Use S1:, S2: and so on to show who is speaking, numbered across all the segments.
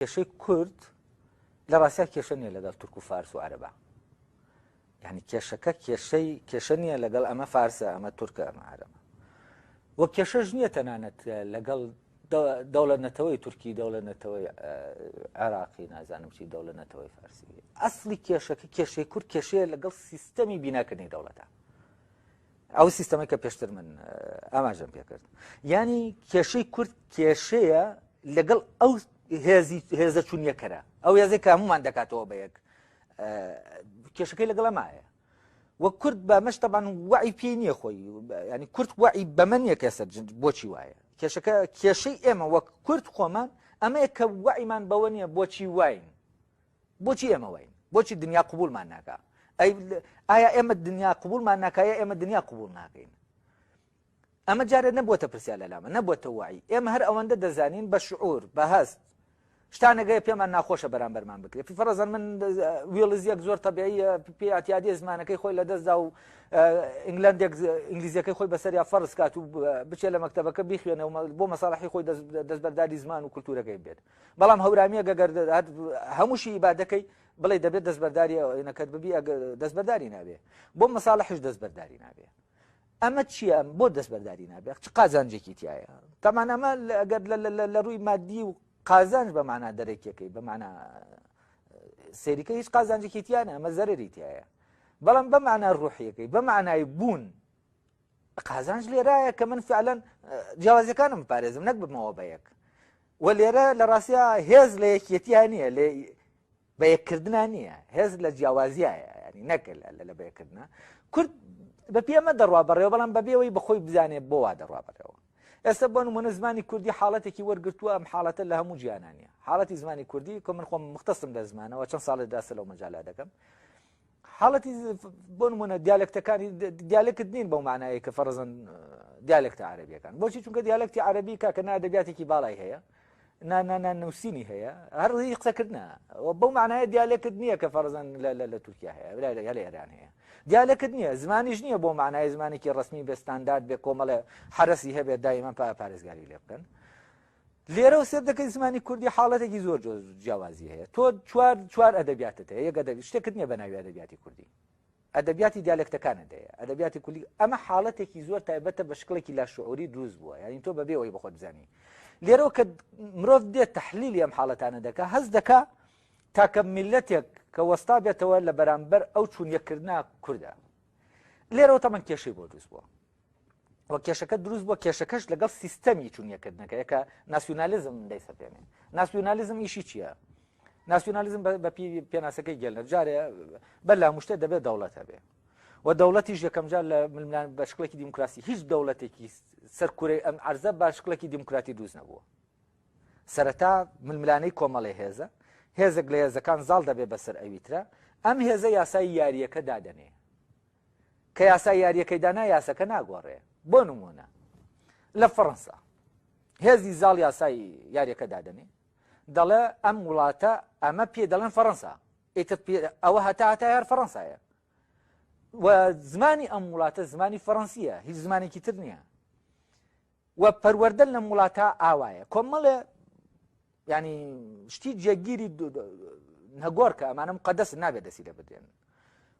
S1: کێشەی کورد لە ڕاستیا کێشە نیە لەگەڵ تورک و فارس و عەرەبە، یعنی کێشەکە کێشە نییە لەگەڵ ئەمە فارسە ئەمە تورکە ئەمە عەرەبە، وە کێشەش نییە تەنانەت لەگەڵ دەوڵەت نەتەوەی تورکی، دەوڵەت نەتەوەی عێراقی، نازانم چی دەوڵەت نەتەوەی فارسی. ئەسڵی کێشەکە کێشەی کورد کێشەیە لەگەڵ سیستەمی بیناکردنی دەوڵەتە، ئەو سیستەمەی کە پێشتر من ئاماژەم پێ کرد. یعنی کێشەی کورد کێشەیە لەگەڵ ئەو هێزە چوونیەکەرە، ئەو هێزەی کە هەمومان دەکاتەوە بە یەک، کێشەکەی لەگەڵ ئەمایە. وە کورد بەمەش تەبان وعی پێی نییە خۆی، ینی کورد وعی بەمە نییە کەسە بۆچی وایە. کێشەکە کێشەی ئێمە وەک کورد خۆمان ئەمەیە کە وعیمان بەوە نییە بۆچی واین، بۆچی ئێمە واین، بۆچی دنیا قبولمان ناکا، ئایا ئێمە دنیا قبولمان ناکایە، ئێمە دنیا قبول ناکەین. ئەمە جارە نەبووەتە پرسیار لەلامە، نەبووەتە وعی. ئێمە هەر ئەوەندە دەزانین بە شعور بە هەست شتانەگەی پێمان ناخۆشە بەرامبەرمان بکرێت. فەرەزان من وێڵزیەک زۆر تەبیعیە پێ ئاتیادی زمانەکەی خۆی لەدەستدا و ئینگلندێک ئینگلیزیەکەی خۆی بەسەریا فەرز کات و بچێت لە مەکتەبەکە بیخوێنەوە بۆ مەساڵحی خۆی دەستبەرداری زمان و کولتورەکەی بێت. بەڵام هەورامیە گەگەر هەمووشی ئیبادەکەی بڵێ دەبێت دەستبەرداری نەکەت ببی دەستبەرداری نابێ، بۆ مەساڵحش دەستبەرداری نابێ. ئەمە چییە؟ بۆ دەستبەرداری نابێت چ قازانجێکی تایە. تەمان ئەمە ئەگەر لە ڕووی مادی و قازانج بە معنا دەرەکیەکەی بە معنا سێریکە هیچ قازانجێکی تیانە، ئەمە زەرری تایە. بەڵام بە معنا ڕوحیەکەی بە معنای بوون قازانج لێرایە کە من فعلەن جیاوازیەکانم پارێزم نەک بمەوە بە یەک. وە لێرە لە ڕاستیا هێز لە یەکێتیان نییە، لێ بە یەککردنا نییە، هێز لە جیاوازیایە، ینی نەکرد لە بەیەکردنا. کورد بە پێمە دەڕوا بەڕێوە، بەڵام بەبێەوەی بەخۆی بزانێت بۆ وا دەڕوا بەڕێوە. ئێستا بۆ نمونە زمانی کوردی حاڵەتێکی وەرگرتووە، ئەم حاڵەتە لە هەموو جیهانانیە. حاڵەتی زمانی کوردی کە من خۆم مختصم لە زمانەوە چەند ساڵی داسە لەو مەجالا دەکەم. حاڵەتی بۆ نمونە دیالێکتەکانی دیالێکت نین بەو معنایە کە فەرزەن دیالێکتە عەرەبیەکان. بۆچی؟ چونکە دیالێکتی عەرەبی کاکە ئەدەبیاتێکی باڵای هەیە، نووسینی هەیە، هەر قسەکردنە بەو معنایە دیالێکت نییە کە فەرزەن لە تورکیا هەیە یا لە ئێران هەیە. دیالێکت نییە، زمانیش نییە بۆ معنای زمانێکی ڕسمی بێ ستاندارد بێ کۆمەڵە حرەسی هەبێت دایما پارێزگاری لێ بکەن. لێرەوە سێر دەکەی زمانی کوردی حاڵەتێکی زۆر جیاوازی هەیە. تۆ چوار ئەدەبیاتت هەیە، یەک شتێکت نییە بە ناوی ئەدەبیاتی کوردی، ئەدەبیاتی دیالێکتەکانت هەیە، ئەدەبیاتی کوردی. ئەمە حاڵەتێکی زۆر تایبەتە بە شکڵێکی لاشعوری دروست بووە، یعنی تۆ بەبێ ئەوەی بەخۆت بزانی. لێرەوە کە مرۆڤ دێت تەحلیلی ئەم حاڵەتانە دەکا، هەز دەکا تاکە میلەتێک کە وەستا بێتەوە لە بەرامبەر ئەو چوونیەکردنا کووردە. لێرەوە تەمەن کێشەی بۆ دروست بووە، وە کێشەکە دروست بووە، کێشەکەش لەگەڵ سیستەمی چوونیەکردنەکەی کە ناسیۆنالیزم دەیسەپێنێ. ناسیۆنالیزم ئیشی چییە؟ ناسیۆنالیزم بە پێناسەکەی گەلنە جارێ بەلا موشتێ دەبێت دەوڵەت هەبێ، و دەوڵەتیش یەکەم جار لە ململان بە شکلێکی دیموکراسی هیچ دەوڵەتێکی سەرکوڕەی ئەم عەرزە بە شکلێکی دیموکراتی دروست نەبووە. سەرەتا ململانەی کۆمەڵی هێزێک لە هێزەکان زاڵ دەبێت بەسەر ئەویترە، ئەم هێزە یاسای یاریەکە دادەنێ کە یاسای یاریەکەی دانا یاسەکە ناگۆڕێ. بۆ نمونە لە فەڕەنسا هێزی زاڵ یاسای یاریەکە دادەنێ، دەڵێ ئەم وڵاتە ئەمە پێ دەڵێن فەڕەنسا، ئەوە هەتا هەر فەڕەنسایە، و زمانی ئەم وڵاتە زمانی فەڕەنسیە، هیچ زمانێکی تر نییە، و پەروەردە لەم وڵاتە ئاوایە. کۆمەڵێ ینی شتی جێگیری نەگۆڕ کە ئەمانە مقەدەس نابێت دەسی لێ بدرێن.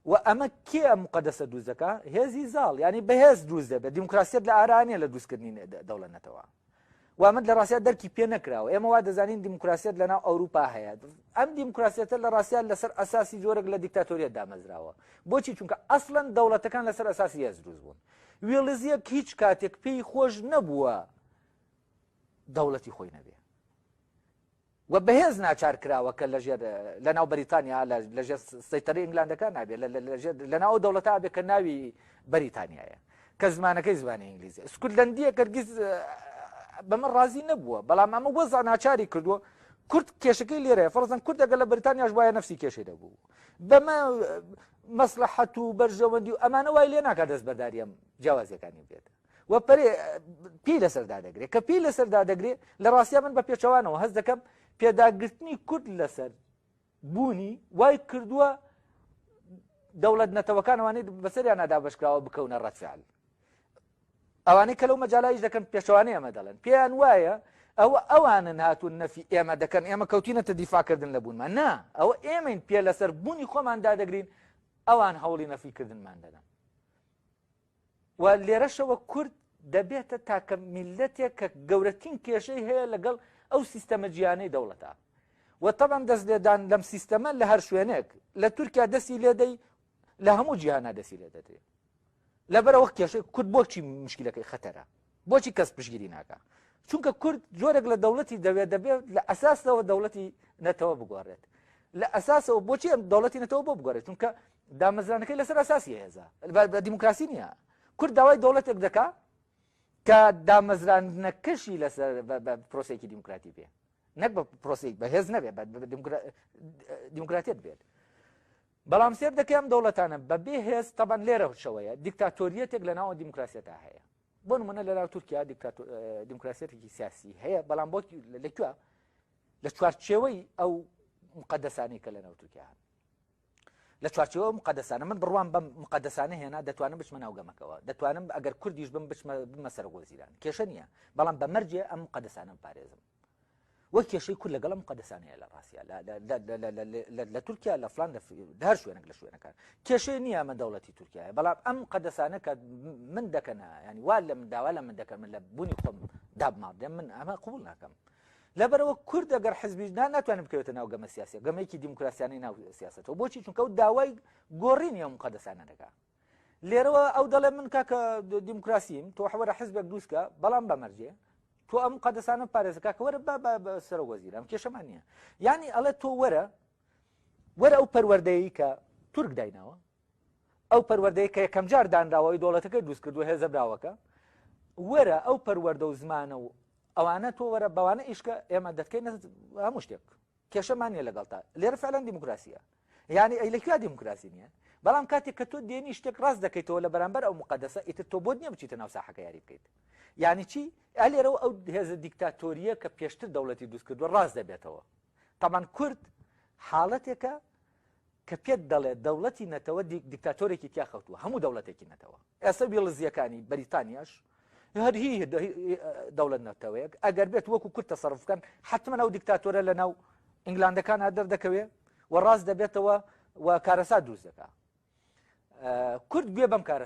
S1: و ئەمە کێ ئەم مقەدەسە دروست دەکا؟ هێزی زاڵ، ینی بەهێز دروست دەبێت. دیموکراسیەت لە ئارانیە لە دروستکردنی دەوڵەتەوە، و ئەمە لە ڕاستیا دەرکی پێ نەکراوە. ئێمە وا دەزانین دیموکراسیەت لەناو ئەوروپا هەیە، ئەم دیموکراسیەتە لە ڕاستیا لەسەر ئەساسی جۆرێک لە دیکتاتۆریەت دامەزراوە. بۆچی؟ چونکە ئەسڵەن دەوڵەتەکان لەسەر ئەساسی هێز دروست بوون. وێڵزیەک هیچ کاتێک پێی خۆش نەبووە دەوڵەتی خۆی نەبێ، و بەهێز ناچار کراوە کە لەناو بەریتانیا لەژێر سەیتەرەی ئینگلندەکان نابێت، لەناو دەوڵەتە بێت کە ناوی بەریتانیایە کە زمانەکەی زمانی ئینگلیزی. سکۆتلەندیە کەرگیز بەمە ڕازی نەبووە، بەڵام ئەمە وەزع ناچاری کردووە. کورد کێشەکەی لێرەیە، فەرزەن کورد ئەگەر لە بەریتانیاش وایە نەفسی کێشەی دەبوو، بەمە مەسلەحەت و بەرژەوەندی و ئەمانە وای لێ ناکات دەستبەرداری ئەم جیاوازیەکانی بێت، و پێی لەسەردا دەگرێت. کە پێی لەسەردا دەگرێت لە ڕاستیا من بە پێچەوانەوە هەست دەکەم پێداگرتنی کورد لەسەر بوونی وای کردووە دەوڵەت نەتەوەکانەوانەی بەسەریان نادا بەشکراوە بکەونە ڕەتفعل. ئەوانەی کە لەو مەجالایش دەکەن پێشەوانەی ئەمە دەڵێن، پێیان وایە ئەوانن هاتوون نەفی ئێمە دەکەن ئێمە کەوتینەتە دیفاکردن لە بوونمان نا ئەوە ئێمەین پێ لەسەر بوونی خۆماندا دەگرین ئەوان هەوڵی نەفیکردنمان دەدەن و لێرەشەوە کورد دەبێتە تاکە میلەتێک کە گەورەترین کێشەی هەیە لەگەڵ ئەو سیستەمە جیانەی دەوڵەتە و طبعا دەست لێدان لەم سیستەمە لە هەر شوێنێک لە تورکیا دەستی لێدەی لە هەموو جیهانە دەستی لێ دەدرێت لەبەرەوە کێشەی کورد بۆچی مشکلەکەی خەتەرە بۆچی کەس پشگیری ناکە چونکە کورد جۆرێک لە دەوڵەتی دەبێت لە ئەساسەوە دەوڵەتی نەتەوە بگۆڕێت لە ئەساسەوە بۆچی ئەم دەوڵەتی نەتەوە بۆ بگۆڕێت چونکە دامەزرانەکەی لەسەر ئەساسی هێزە بە دیموکراسی نییە کورد داوای دەوڵەتێک دەکا کە دامەزرانەکەشی لەسەر بە پرۆسەیەکی دیموکراتی بێ نەک بە پرۆسەیەک بە هێز نەبێت دیموکراتیت بێت بەڵام سێر دەکەی ئەم دەوڵەتانە بەبێ هێز تەبەن لێرە شەوەیە دیکتاتۆریەتێک لە ناوە دیموکراسیەتا هەیە بۆ نمونە لە ناو تورکیا دیموکراسیەتێکی سیاسی هەیە بەڵام بۆ لەکوێ لە چوارچێوەی ئەو مقدسانەی کە لە ناو تورکیا هەن لە چوارچێوە مقدسانە من بڕوان بەم مقدسانە هێنا دەتوانم بچمە ناوگەمەکەوە دەتوانم ئەگەر کوردیش بم بمە سەر وەزیران کێشە نییە بەڵام بە مەرجێ ئەم مقدسانم پارێزم وەک کێشەی کورد لەگەڵ ئەم مقدسانەیە لە ڕاستیە لە تورکیا لە فلان هەر شوێنێک لە شوێنەکان کێشەی نییە ئەمە دەوڵەتی تورکیایە بەڵام ئەم مقدسانە کە من دەکەنە ینی وا لە منداوا لە من دەکەن من لە بوونی خۆم دابماڵێ من ئەمە قبول ناکەم لەبەرەوە کورد ئەگەر حزبیش ناتوانێت بکەوێتە ناو گەمە سیاسی گەمەیەکی دیموکراسیانەی ناو سیاستەوە بۆچی چونکە ئەو داوای گۆڕینی ئەو مقدسانە دەکات لێرەوە ئەو دەڵێ من کاکە دیموکراسیم تۆ حوەرە حزبێک دروستکە بەڵام بەمەرجێ تۆ ئەم مقدسانە پارێزەکە کە وەرە بە سەر وەزیر ئەم کێشەمان نییە یعنی ئەڵێ تۆ وەرە ئەو پەروەردەیە کە تورک دایناوە ئەو پەروەردەیە کە یەکەم جار دانراوەی دەوڵەتەکەی دروست کردووە هێزە براوەکە وەرە ئەو پەروەردە و زمانە و ئەوانە تۆ وەرە بەوانە ئیشکە ئێمە دەتکەین هەموو شتێک کێشەمان نیە لەگەڵتا لێرە فعلەن دیموکراسیە یعنی ئەی لەکوێ دیموکراسی نییە بەڵام کاتێک کە تۆ دێنی شتێک ڕاست دەکەیتەوە لە بەرامبەر ئەو مقدسە ئیتر تۆ بۆ نییە بچیتە ناو ساحەکە یاری بکەیت یعنی چی لێرەوە ئەو هێزە دیکتاتۆریە کە پێشتر دەوڵەتی دروست کردووە ڕاست دەبێتەوە تەمان کورد حاڵەتێکە کە پێت دەڵێت دەوڵەتی نەتەوە دیکتاتۆرێکی تیا خەوتووە هەموو دەوڵەتێکی نەتەوە ئێستا بێڵزیەکانی بەریتانیاش هەرهی دەوڵەت نەتەوەیەک ئەگەر بێت وەکو کورد تەسەڕف بکەن حتمما ئەو دیکتاتۆرە لە ناو ئینگلاندەکان دەردەکەوێت و ڕاست دەبێتەوە و کارەسات دروست دەکات کورد گوێ بەم کارە